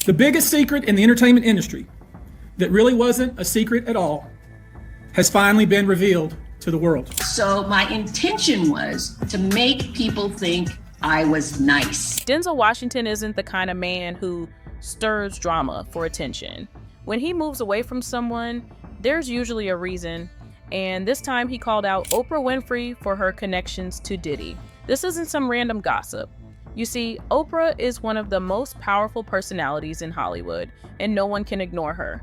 The biggest secret in the entertainment industry that really wasn't a secret at all has finally been revealed to the world. So my intention was to make people think I was nice. Denzel Washington isn't the kind of man who stirs drama for attention. When he moves away from someone, there's usually a reason, and this time he called out Oprah Winfrey for her connections to Diddy. This isn't some random gossip. You see, Oprah is one of the most powerful personalities in Hollywood, and no one can ignore her.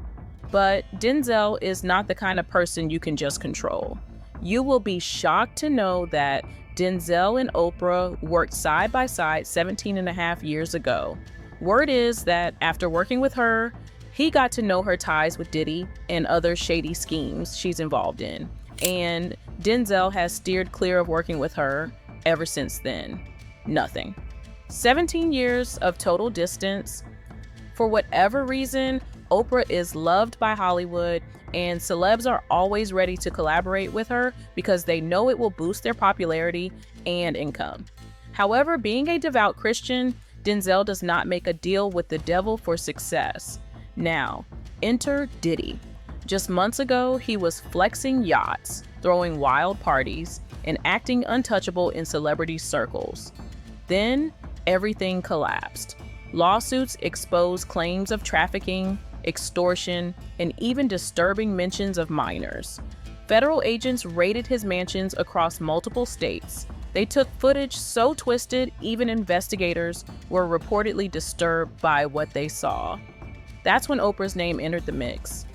But Denzel is not the kind of person you can just control. You will be shocked to know that Denzel and Oprah worked side by side 17 and a half years ago. Word is that after working with her, he got to know her ties with Diddy and other shady schemes she's involved in. And Denzel has steered clear of working with her ever since then. Nothing. 17 years of total distance. For whatever reason, Oprah is loved by Hollywood, and celebs are always ready to collaborate with her because they know it will boost their popularity and income. However, being a devout Christian, Denzel does not make a deal with the devil for success. Now, enter Diddy. Just months ago, he was flexing yachts, throwing wild parties, and acting untouchable in celebrity circles. Then, everything collapsed. Lawsuits exposed claims of trafficking, extortion, and even disturbing mentions of minors. Federal agents raided his mansions across multiple states. They took footage so twisted, even investigators were reportedly disturbed by what they saw. That's when Oprah's name entered the mix.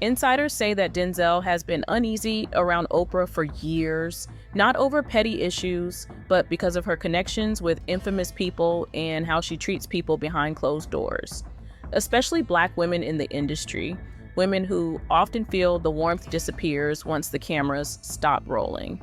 Insiders say that Denzel has been uneasy around Oprah for years, not over petty issues, but because of her connections with infamous people and how she treats people behind closed doors, especially Black women in the industry, women who often feel the warmth disappears once the cameras stop rolling.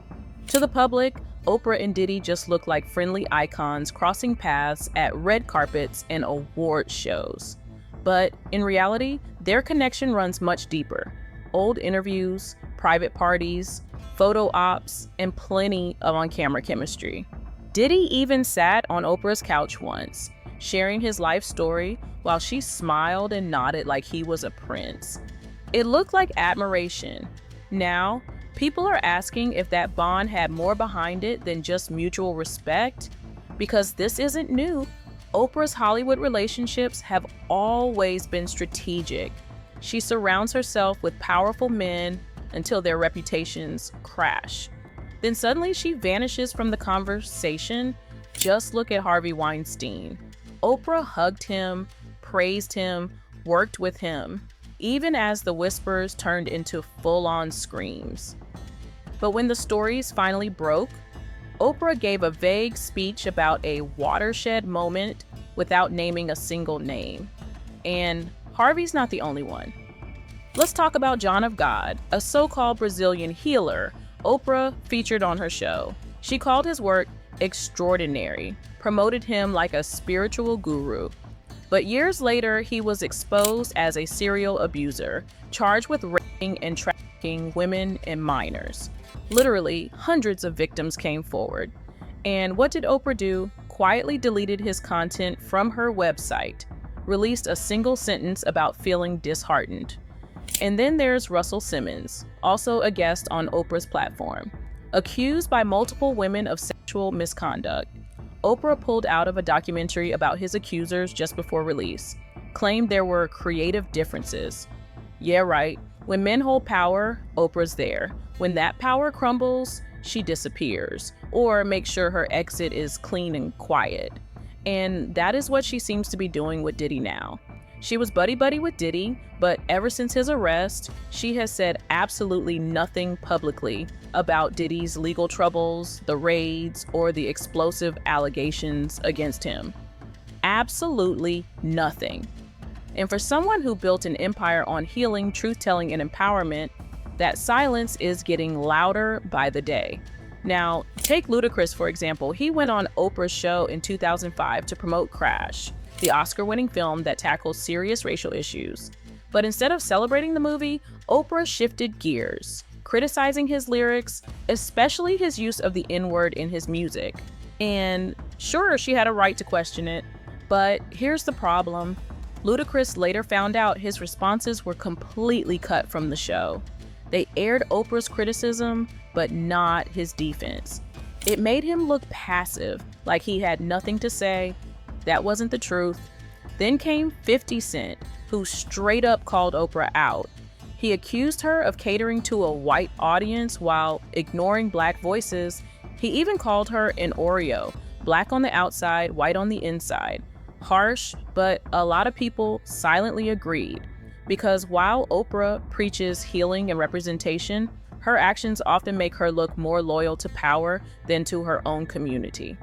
To the public, Oprah and Diddy just look like friendly icons crossing paths at red carpets and award shows. But in reality, their connection runs much deeper. Old interviews, private parties, photo ops, and plenty of on-camera chemistry. Diddy even sat on Oprah's couch once, sharing his life story while she smiled and nodded like he was a prince. It looked like admiration. Now, people are asking if that bond had more behind it than just mutual respect, because this isn't new. Oprah's Hollywood relationships have always been strategic. She surrounds herself with powerful men until their reputations crash. Then suddenly she vanishes from the conversation. Just look at Harvey Weinstein. Oprah hugged him, praised him, worked with him, even as the whispers turned into full-on screams. But when the stories finally broke, Oprah gave a vague speech about a watershed moment without naming a single name. And Harvey's not the only one. Let's talk about John of God, a so-called Brazilian healer Oprah featured on her show. She called his work extraordinary, promoted him like a spiritual guru. But years later, he was exposed as a serial abuser, charged with raping and trafficking women and minors. Literally, hundreds of victims came forward. And what did Oprah do? Quietly deleted his content from her website, released a single sentence about feeling disheartened. And then there's Russell Simmons, also a guest on Oprah's platform. Accused by multiple women of sexual misconduct, Oprah pulled out of a documentary about his accusers just before release, claimed there were creative differences. Yeah, right. When men hold power, Oprah's there. When that power crumbles, she disappears, or makes sure her exit is clean and quiet. And that is what she seems to be doing with Diddy now. She was buddy-buddy with Diddy, but ever since his arrest, she has said absolutely nothing publicly about Diddy's legal troubles, the raids, or the explosive allegations against him. Absolutely nothing. And for someone who built an empire on healing, truth-telling, and empowerment, that silence is getting louder by the day. Now, take Ludacris, for example. He went on Oprah's show in 2005 to promote Crash, the Oscar-winning film that tackles serious racial issues. But instead of celebrating the movie, Oprah shifted gears, criticizing his lyrics, especially his use of the N-word in his music. And sure, she had a right to question it, but here's the problem. Ludacris later found out his responses were completely cut from the show. They aired Oprah's criticism, but not his defense. It made him look passive, like he had nothing to say. That wasn't the truth. Then came 50 Cent, who straight up called Oprah out. He accused her of catering to a white audience while ignoring black voices. He even called her an Oreo, black on the outside, white on the inside. Harsh, but a lot of people silently agreed, because while Oprah preaches healing and representation, her actions often make her look more loyal to power than to her own community.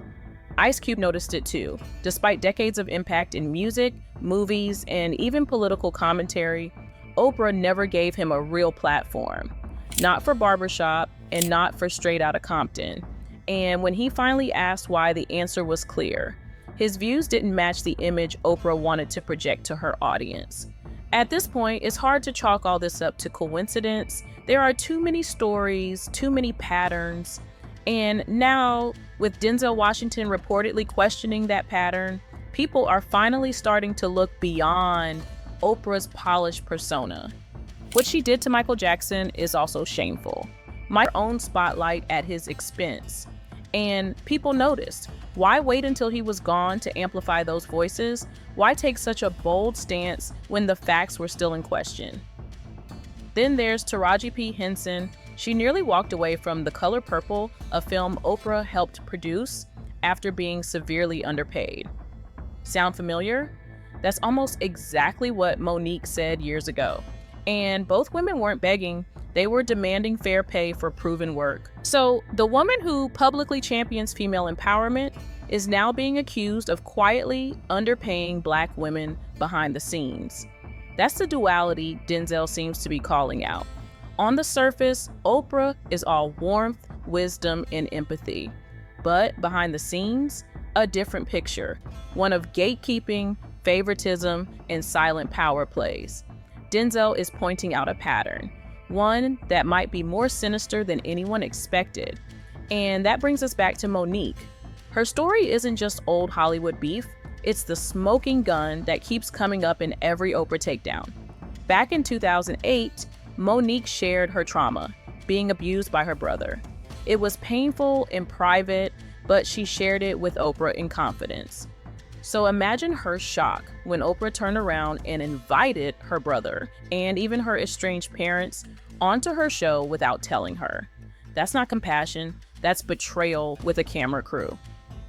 Ice Cube noticed it too. Despite decades of impact in music, movies, and even political commentary, Oprah never gave him a real platform. Not for Barbershop, and not for Straight Outta Compton. And when he finally asked why, the answer was clear. His views didn't match the image Oprah wanted to project to her audience. At this point, it's hard to chalk all this up to coincidence. There are too many stories, too many patterns. And now, with Denzel Washington reportedly questioning that pattern, people are finally starting to look beyond Oprah's polished persona. What she did to Michael Jackson is also shameful. My own spotlight at his expense. And people noticed. Why wait until he was gone to amplify those voices? Why take such a bold stance when the facts were still in question? Then there's Taraji P. Henson. She nearly walked away from The Color Purple, a film Oprah helped produce, after being severely underpaid. Sound familiar? That's almost exactly what Monique said years ago. And both women weren't begging. They were demanding fair pay for proven work. So the woman who publicly champions female empowerment is now being accused of quietly underpaying black women behind the scenes. That's the duality Denzel seems to be calling out. On the surface, Oprah is all warmth, wisdom, and empathy. But behind the scenes, a different picture. One of gatekeeping, favoritism, and silent power plays. Denzel is pointing out a pattern. One that might be more sinister than anyone expected. And that brings us back to Monique. Her story isn't just old Hollywood beef, it's the smoking gun that keeps coming up in every Oprah takedown. Back in 2008, Monique shared her trauma, being abused by her brother. It was painful and private, but she shared it with Oprah in confidence. So imagine her shock when Oprah turned around and invited her brother and even her estranged parents onto her show without telling her. That's not compassion, that's betrayal with a camera crew.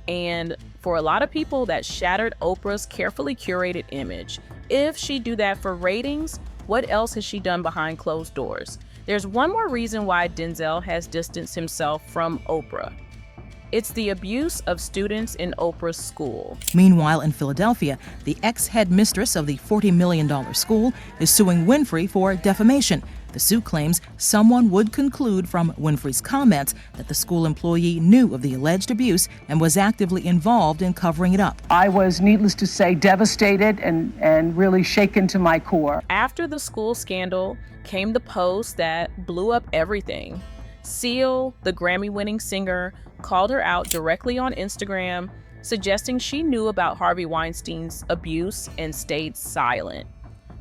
And for a lot of people, that shattered Oprah's carefully curated image. If she'd do that for ratings, what else has she done behind closed doors? There's one more reason why Denzel has distanced himself from Oprah. It's the abuse of students in Oprah's school. Meanwhile, in Philadelphia, the ex-headmistress of the $40 million school is suing Winfrey for defamation. The suit claims someone would conclude from Winfrey's comments that the school employee knew of the alleged abuse and was actively involved in covering it up. I was, needless to say, devastated and really shaken to my core. After the school scandal came the post that blew up everything. Seal, the Grammy-winning singer, called her out directly on Instagram, suggesting she knew about Harvey Weinstein's abuse and stayed silent.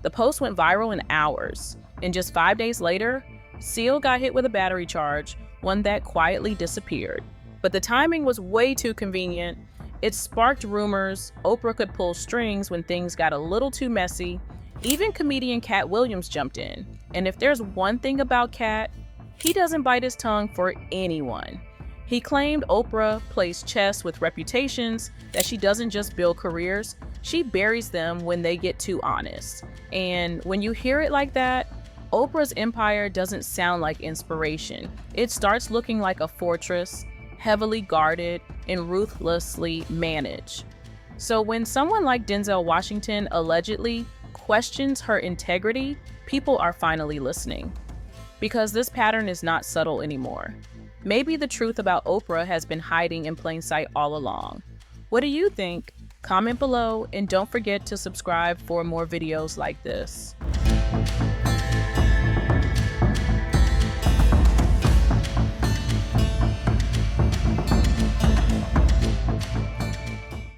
The post went viral in hours, and just 5 days later, Seal got hit with a battery charge, one that quietly disappeared. But the timing was way too convenient. It sparked rumors Oprah could pull strings when things got a little too messy. Even comedian Cat Williams jumped in. And if there's one thing about Cat, he doesn't bite his tongue for anyone. He claimed Oprah plays chess with reputations, that she doesn't just build careers, she buries them when they get too honest. And when you hear it like that, Oprah's empire doesn't sound like inspiration. It starts looking like a fortress, heavily guarded and ruthlessly managed. So when someone like Denzel Washington allegedly questions her integrity, people are finally listening. Because this pattern is not subtle anymore. Maybe the truth about Oprah has been hiding in plain sight all along. What do you think? Comment below and don't forget to subscribe for more videos like this.